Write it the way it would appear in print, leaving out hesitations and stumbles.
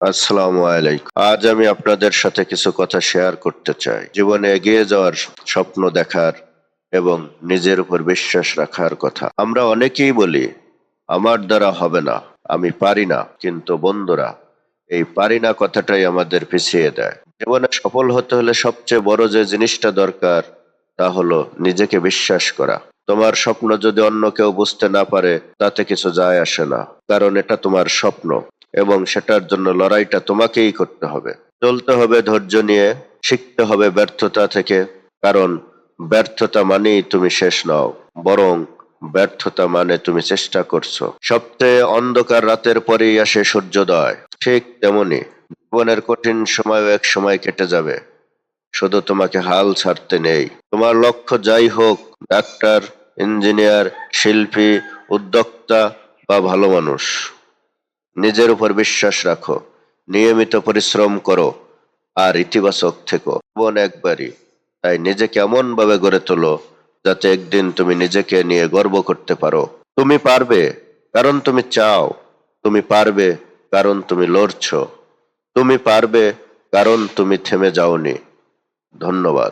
আসসালামু আলাইকুম। আজ আমি আপনাদের সাথে কিছু কথা শেয়ার করতে চাই। জীবনে এগিয়ে যাওয়ার স্বপ্ন দেখার এবং নিজের উপর বিশ্বাস রাখার কথা। আমরা অনেকেই বলি, আমার দ্বারা হবে না, আমি পারি না। কিন্তু বন্ধুরা, এই পারি না কথাটাই আমাদের পিছিয়ে দেয়। জীবনে সফল হতে হলে সবচেয়ে বড় যে জিনিসটা দরকার, তা হলো নিজেকে বিশ্বাস করা। তোমার স্বপ্ন যদি অন্য কেউ বুঝতে না পারে, তাতে কিছু যায় আসে না। কারণ এটা তোমার স্বপ্ন এবং সেটার জন্য লড়াইটা তোমাকেই করতে হবে। চলতে হবে ধৈর্য নিয়ে, শিখতে হবে ব্যর্থতা থেকে। কারণ ব্যর্থতা মানেই তুমি শেষ নও, বরং ব্যর্থতা মানে তুমি চেষ্টা করছো। সবচেয়ে অন্ধকার রাতের পরেই আসে সূর্যোদয়। ঠিক তেমনি জীবনের কঠিন সময়ও এক সময় কেটে যাবে, শুধু তোমাকে হাল ছাড়তে নেই। তোমার লক্ষ্য যাই হোক, ডাক্তার, ইঞ্জিনিয়ার, শিল্পী, উদ্যোক্তা বা ভালো মানুষ, নিজের উপর বিশ্বাস রাখো, নিয়মিত পরিশ্রম করো আর ইতিবাচক থেকো। জীবন একবারই, তাই নিজেকে এমন ভাবে গড়ে তোলো যাতে একদিন তুমি নিজেকে নিয়ে গর্ব করতে পারো। তুমি পারবে কারণ তুমি চাও, তুমি পারবে কারণ তুমি লড়ছো, তুমি পারবে কারণ তুমি থেমে যাওনি। ধন্যবাদ।